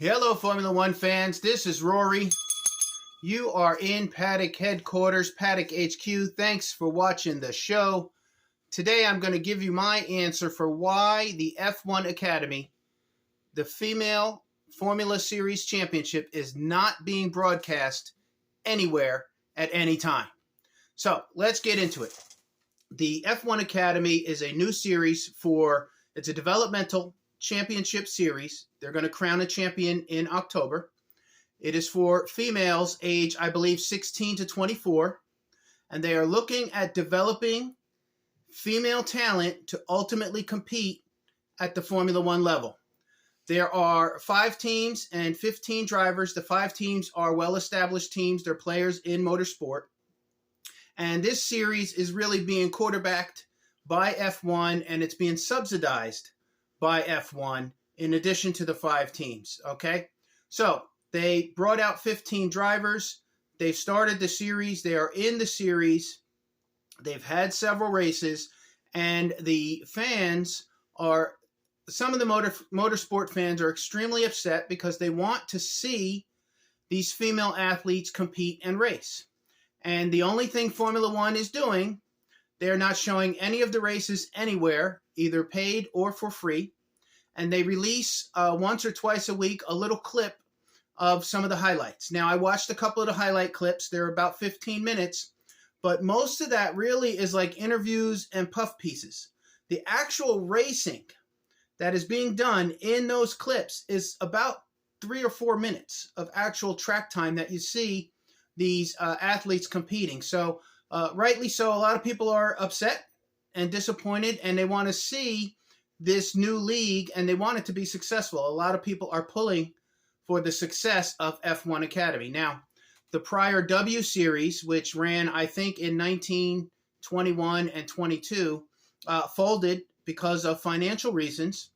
Hello, Formula One fans. This is Rory. You are in Paddock Headquarters, Paddock HQ. Thanks for watching the show. Today, I'm going to give you my answer for why the F1 Academy, the female Formula Series Championship, is not being broadcast anywhere at any time. So, let's get into it. The F1 Academy is a new series it's a developmental championship series. They're going to crown a champion in October. It is for females age, I believe, 16 to 24. And they are looking at developing female talent to ultimately compete at the Formula One level. There are 5 teams and 15 drivers. The 5 teams are well-established teams. They're players in motorsport. And this series is really being quarterbacked by F1, and it's being subsidized by F1 in addition to the 5 teams, okay? So they brought out 15 drivers. They've started the series. They are in the series. They've had several races, and the fans are, some of the motorsport fans are extremely upset because they want to see these female athletes compete and race. And the only thing Formula One is doing, they're not showing any of the races anywhere, either paid or for free. And they release once or twice a week a little clip of some of the highlights. Now, I watched a couple of the highlight clips. They're about 15 minutes. But most of that really is like interviews and puff pieces. The actual racing that is being done in those clips is about 3 or 4 minutes of actual track time that you see these athletes competing. So rightly so, a lot of people are upset and disappointed, and they want to see this new league, and they want it to be successful. A lot of people are pulling for the success of F1 Academy. Now, the prior W Series, which ran, I think, in 1921 and 22, folded because of financial reasons,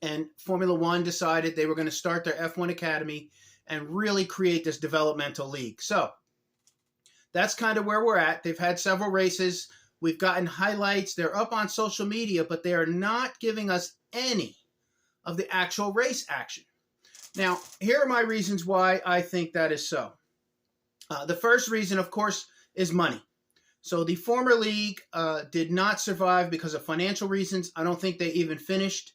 and Formula One decided they were going to start their F1 Academy and really create this developmental league. So that's kind of where we're at. They've had several races. We've gotten highlights. They're up on social media, but they are not giving us any of the actual race action. Now, here are my reasons why I think that is so. The first reason, of course, is money. So the former league did not survive because of financial reasons. I don't think they even finished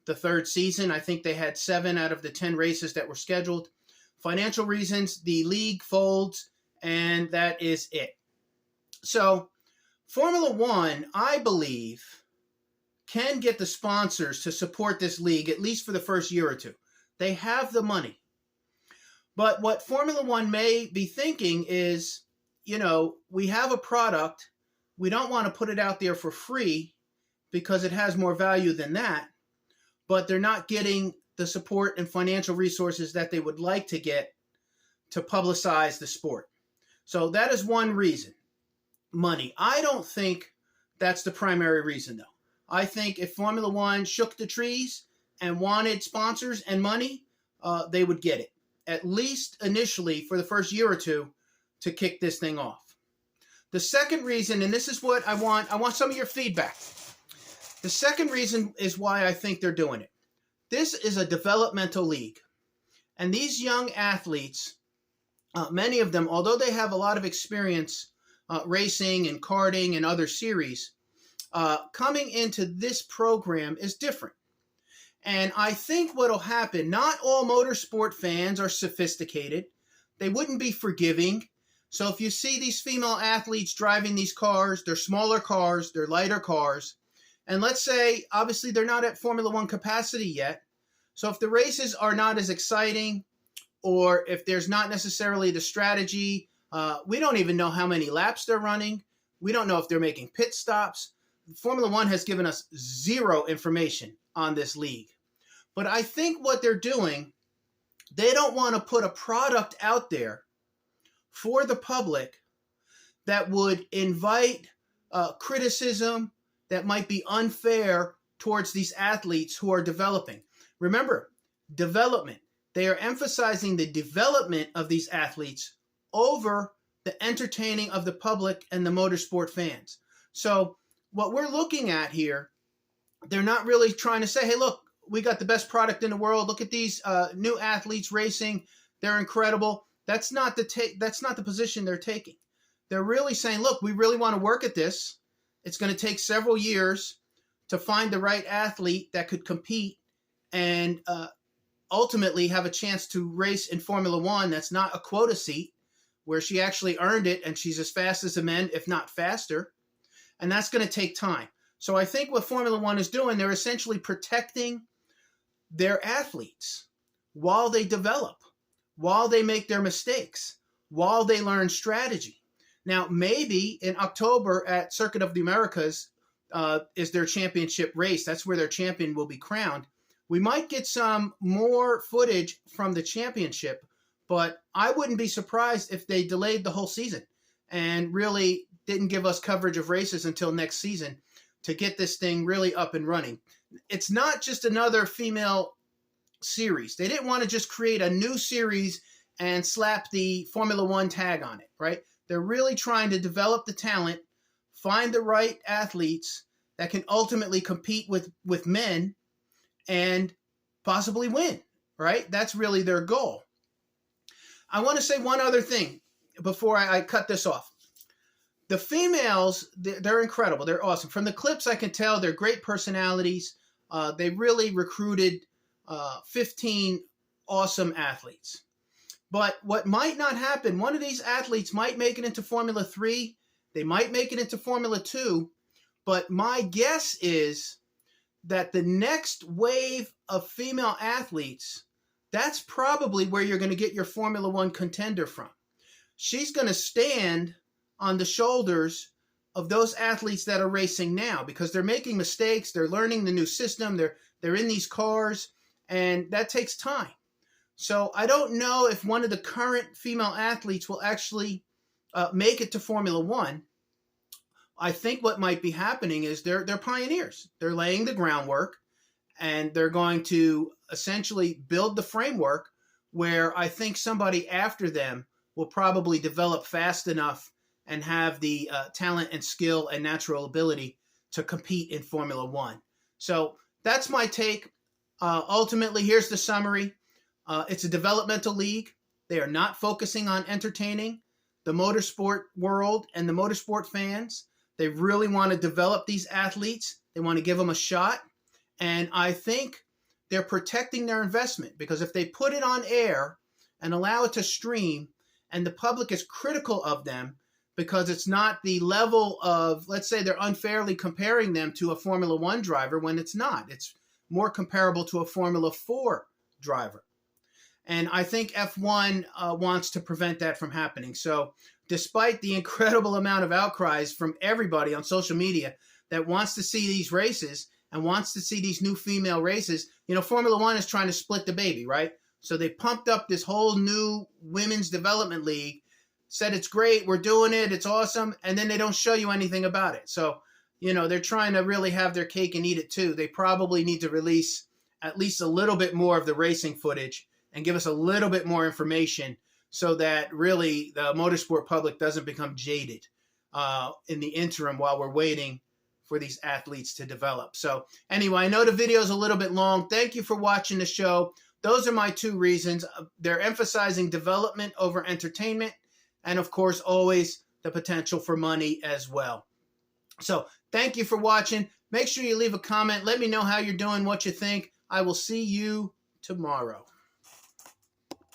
the 3rd season. I think they had 7 out of the 10 races that were scheduled. Financial reasons, the league folds, and that is it. So Formula One, I believe, can get the sponsors to support this league, at least for the first year or two. They have the money. But what Formula One may be thinking is, you know, we have a product. We don't want to put it out there for free because it has more value than that. But they're not getting the support and financial resources that they would like to get to publicize the sport. So that is one reason. Money. I don't think that's the primary reason, though. I think if Formula One shook the trees and wanted sponsors and money, they would get it, at least initially for the first year or two, to kick this thing off. The second reason, and this is what I want some of your feedback. The second reason is why I think they're doing it. This is a developmental league. And these young athletes, many of them, although they have a lot of experience racing and karting and other series, coming into this program is different. And I think what will happen, not all motorsport fans are sophisticated. They wouldn't be forgiving. So if you see these female athletes driving these cars, they're smaller cars, they're lighter cars. And let's say, obviously, they're not at Formula One capacity yet. So if the races are not as exciting, or if there's not necessarily the strategy, we don't even know how many laps they're running. We don't know if they're making pit stops. Formula One has given us zero information on this league. But I think what they're doing, they don't want to put a product out there for the public that would invite criticism that might be unfair towards these athletes who are developing. Remember, development. They are emphasizing the development of these athletes over the entertaining of the public and the motorsport fans. So what we're looking at here, they're not really trying to say, hey, look, we got the best product in the world. Look at these new athletes racing. They're incredible. That's not the position they're taking. They're really saying, look, we really want to work at this. It's going to take several years to find the right athlete that could compete and ultimately have a chance to race in Formula One. That's not a quota seat where she actually earned it and she's as fast as the men, if not faster. And that's going to take time. So I think what Formula One is doing, they're essentially protecting their athletes while they develop, while they make their mistakes, while they learn strategy. Now, maybe in October at Circuit of the Americas is their championship race. That's where their champion will be crowned. We might get some more footage from the championship, but I wouldn't be surprised if they delayed the whole season and really didn't give us coverage of races until next season to get this thing really up and running. It's not just another female series. They didn't want to just create a new series and slap the Formula One tag on it, right? They're really trying to develop the talent, find the right athletes that can ultimately compete with men and possibly win, right? That's really their goal. I want to say one other thing before I cut this off. The females, they're incredible. They're awesome. From the clips, I can tell they're great personalities. They really recruited 15 awesome athletes. But what might not happen, one of these athletes might make it into Formula 3. They might make it into Formula 2. But my guess is that the next wave of female athletes, that's probably where you're going to get your Formula 1 contender from. She's going to stand on the shoulders of those athletes that are racing now because they're making mistakes. They're learning the new system. They're in these cars, and that takes time. So I don't know if one of the current female athletes will actually make it to Formula One. I think what might be happening is they're pioneers. They're laying the groundwork, and they're going to essentially build the framework where I think somebody after them will probably develop fast enough and have the talent and skill and natural ability to compete in Formula One. So that's my take. Ultimately, here's the summary. It's a developmental league. They are not focusing on entertaining the motorsport world and the motorsport fans. They really want to develop these athletes. They want to give them a shot. And I think they're protecting their investment because if they put it on air and allow it to stream and the public is critical of them because it's not the level of, let's say they're unfairly comparing them to a Formula One driver when it's not. It's more comparable to a Formula 4 driver. And I think F1 wants to prevent that from happening. So despite the incredible amount of outcries from everybody on social media that wants to see these races and wants to see these new female races, Formula One is trying to split the baby, right? So they pumped up this whole new women's development league, said it's great, we're doing it, it's awesome, and then they don't show you anything about it. So, they're trying to really have their cake and eat it too. They probably need to release at least a little bit more of the racing footage and give us a little bit more information so that really the motorsport public doesn't become jaded in the interim while we're waiting for these athletes to develop. So anyway, I know the video is a little bit long. Thank you for watching the show. Those are my two reasons. They're emphasizing development over entertainment and, of course, always the potential for money as well. So thank you for watching. Make sure you leave a comment. Let me know how you're doing, what you think. I will see you tomorrow.